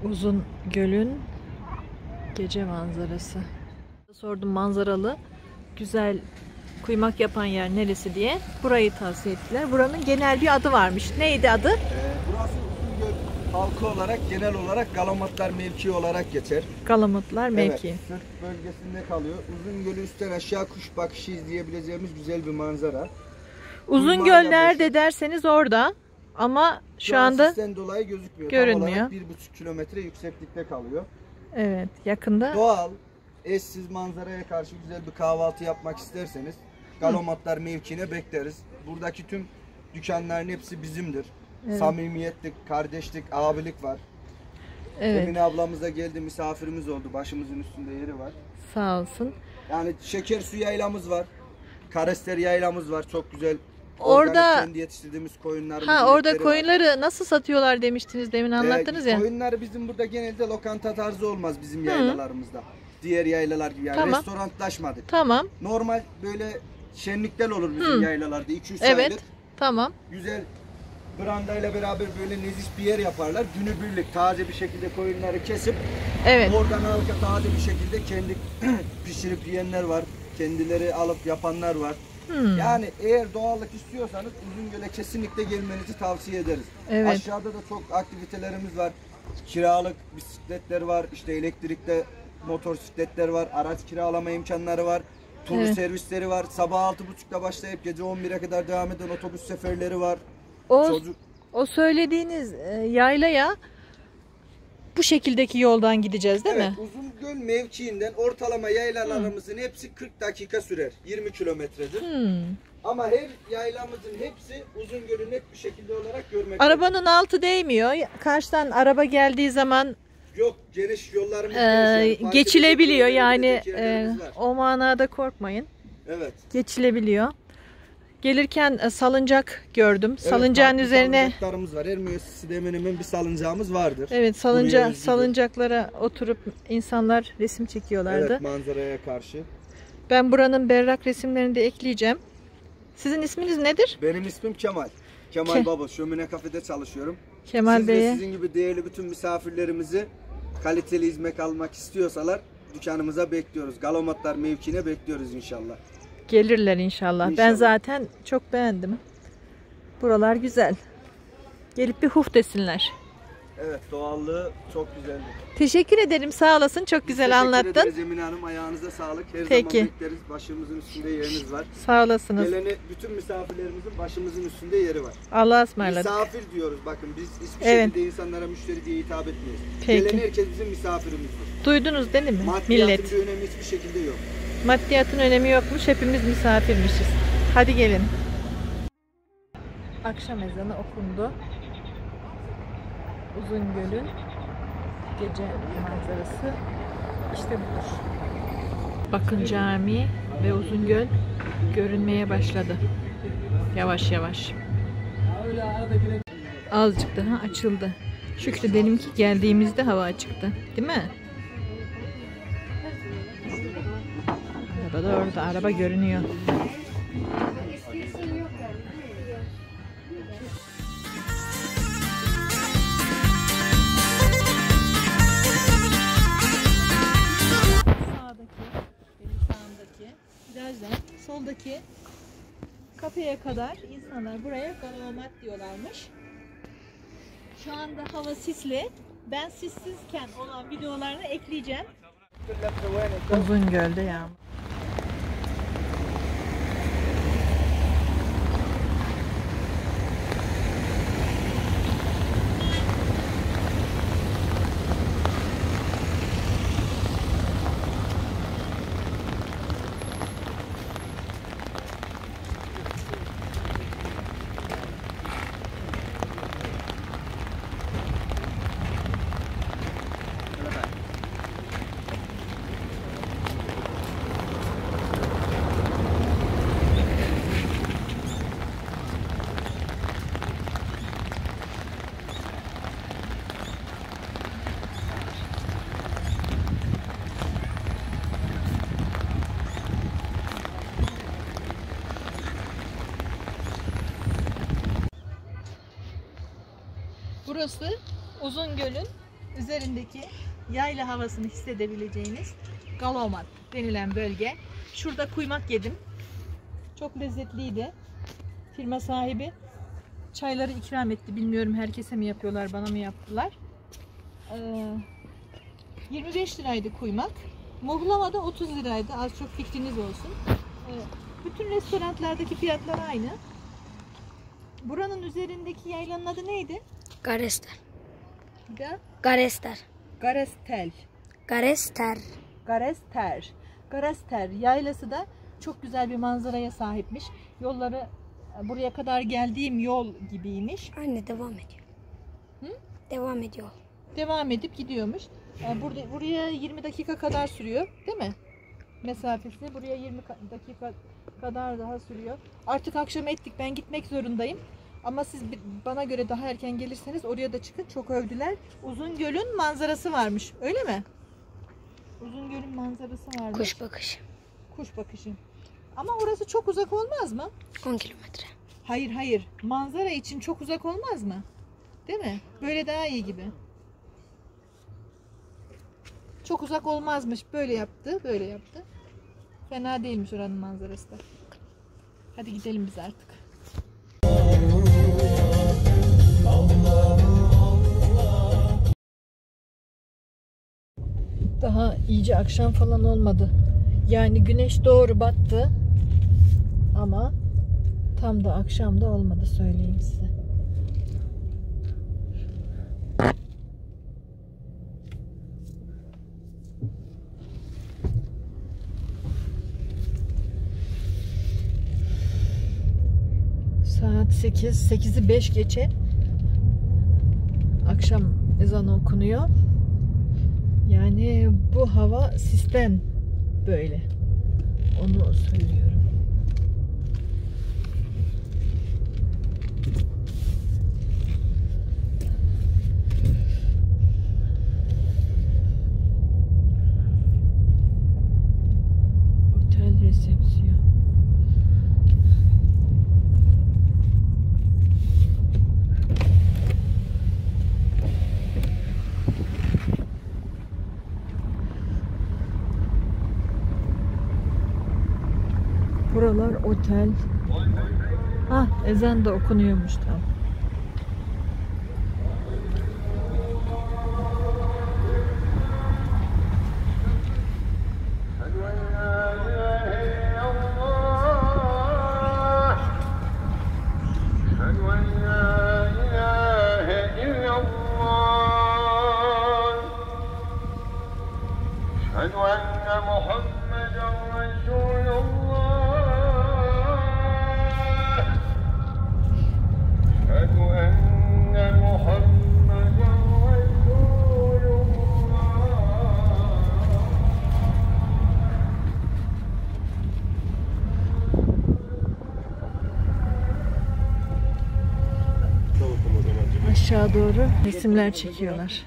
Uzun Göl'ün gece manzarası. Sordum manzaralı, güzel kuymak yapan yer neresi diye. Burayı tavsiye ettiler. Buranın genel bir adı varmış. Neydi adı? Burası Uzungöl halkı olarak, genel olarak Galamatlar mevki olarak geçer. Galamatlar mevki. Evet, Sırt bölgesinde kalıyor. Uzungöl'ü üstten aşağı kuş bakışı izleyebileceğimiz güzel bir manzara. Uzungöl nerede derseniz orada. Ama şu anda sisten dolayı gözükmüyor. görünmüyor. Tam olarak 1,5 kilometre yükseklikte kalıyor. Evet, yakında. Doğal, eşsiz manzaraya karşı güzel bir kahvaltı yapmak isterseniz Galamatlar mevkiine bekleriz. Buradaki tüm dükkanların hepsi bizimdir. Evet. Samimiyetlik, kardeşlik, abilik var. Evet. Emine ablamız da geldi, misafirimiz oldu. Başımızın üstünde yeri var. Sağ olsun. Yani şeker su yaylamız var. Karester yaylamız var. Çok güzel. Orada kendi yetiştirdiğimiz koyunlarımız. orada koyunları nasıl satıyorlar demiştiniz, demin anlattınız ya. Koyunlar bizim burada genelde lokanta tarzı olmaz bizim yaylalarımızda. Diğer yaylalar gibi yani Tamam. restoranlaşmadık. Tamam. Normal böyle şenlikler olur bizim yaylalarda 2-3 Evet. aylık. Tamam. Güzel brandayla beraber böyle nezih bir yer yaparlar. Günübirlik taze bir şekilde koyunları kesip oradan halka taze bir şekilde kendi pişirip yiyenler var. Kendileri alıp yapanlar var. Yani eğer doğallık istiyorsanız Uzungöl'e kesinlikle gelmenizi tavsiye ederiz. Evet. Aşağıda da çok aktivitelerimiz var. Kiralık bisikletler var. İşte elektrikli motosikletler var. Araç kiralama imkanları var. Tur servisleri var. Sabah 6.30'da başlayıp gece 11'e kadar devam eden otobüs seferleri var. O söylediğiniz yaylaya bu şekildeki yoldan gideceğiz değil mi? Evet, Uzungöl mevkiinden ortalama yaylalarımızın hepsi 40 dakika sürer. 20 kilometredir. Ama her yaylamızın hepsi Uzungöl'ü net bir şekilde olarak görmek. Arabanın altı değmiyor. Karşıdan araba geldiği zaman yok, geniş yollarımız geçilebiliyor yani o manada korkmayın. Evet. Geçilebiliyor. Gelirken salıncak gördüm. Evet, salıncağın üzerine salıncaklarımız var. Her müessesede hemen hemen bir salıncağımız vardır. evet, salıncaklara oturup insanlar resim çekiyorlardı. Evet, manzaraya karşı. Ben buranın berrak resimlerini de ekleyeceğim. Sizin isminiz nedir? Benim ismim Kemal. Kemal Baba. Şömine Kafede çalışıyorum. Kemal Siz Bey'e. de sizin gibi değerli bütün misafirlerimizi kaliteli hizmet almak istiyorsalar dükkanımıza bekliyoruz. Galamatlar mevkiine bekliyoruz inşallah. Gelirler inşallah. Ben zaten çok beğendim. Buralar güzel. Gelip bir huf desinler. Evet, doğallığı çok güzeldi. Teşekkür ederim. Sağ olasın. Çok güzel anlattın. Teşekkür ederiz Emine Hanım. Ayağınıza sağlık. Her zaman bekleriz. Başımızın üstünde yeriniz var. Sağ olasınız. Geleni bütün misafirlerimizin başımızın üstünde yeri var. Allah'a ısmarladık. Misafir diyoruz. Bakın biz hiçbir şekilde insanlara müşteri diye hitap etmiyoruz. Peki. Gelen herkes bizim misafirimizdir. Duydunuz değil mi? Maddiyatın bir önemi hiçbir şekilde yok. Maddiyatın önemi yokmuş. Hepimiz misafirmişiz. Hadi gelin. Akşam ezanı okundu. Uzungöl'ün gece manzarası işte budur. Bakın cami ve Uzungöl görünmeye başladı. Yavaş yavaş. Azıcık daha açıldı. Şükredelim ki geldiğimizde hava açıktı. Değil mi? Araba da orada. Araba görünüyor. Virajdan soldaki kafeye kadar insanlar buraya Galamat diyorlarmış. Şu anda hava sisli. Ben sissizken olan videolarını ekleyeceğim. Uzungöl'de yağmur. Burası Uzungöl'ün üzerindeki yayla havasını hissedebileceğiniz Galomat denilen bölge. Şurada kuymak yedim. Çok lezzetliydi. Firma sahibi çayları ikram etti. Bilmiyorum herkese mi yapıyorlar, bana mı yaptılar. 25 liraydı kuymak. Muhlama da 30 liraydı. Az çok fikriniz olsun. Bütün restoranlardaki fiyatlar aynı. Buranın üzerindeki yaylanın adı neydi? Garester. Da? Garester. Garestel. Garester. Garester. Garester yaylası da çok güzel bir manzaraya sahipmiş. Yolları buraya kadar geldiğim yol gibiymiş. Anne devam ediyor. Hı? Devam ediyor. Devam edip gidiyormuş. Buraya 20 dakika kadar sürüyor, değil mi? Mesafesi buraya 20 dakika kadar daha sürüyor. Artık akşam ettik. Ben gitmek zorundayım. Ama siz bana göre daha erken gelirseniz oraya da çıkın. Çok övdüler. Uzungöl'ün manzarası varmış. Öyle mi? Uzungöl'ün manzarası varmış. Kuş bakışı. Kuş bakışı. Ama orası çok uzak olmaz mı? 10 kilometre. Hayır hayır. Manzara için çok uzak olmaz mı? Değil mi? Böyle daha iyi gibi. Çok uzak olmazmış. Böyle yaptı. Böyle yaptı. Fena değilmiş oranın manzarası da. Hadi gidelim biz artık. Daha iyice akşam falan olmadı. Yani güneş doğru battı. Ama tam da akşam da olmadı, söyleyeyim size. Saat 8'i 5 geçe. Akşam ezanı okunuyor. Yani bu hava sisten böyle. Onu söylüyorum. Otel resepsiyon. Buralar otel. Ezan da okunuyormuş tam. Aşağı doğru resimler çekiyorlar.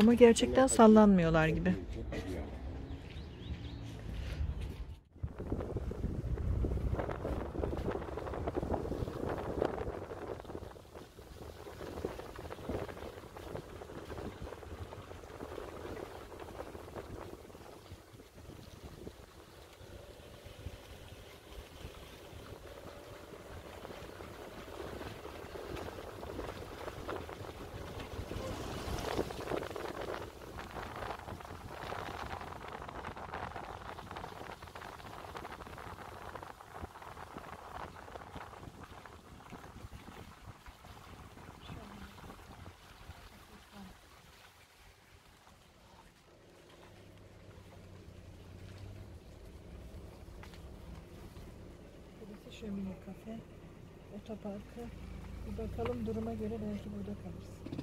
Ama gerçekten sallanmıyorlar gibi. Şömine kafe, otoparkı. Bir bakalım, duruma göre belki burada kalırız.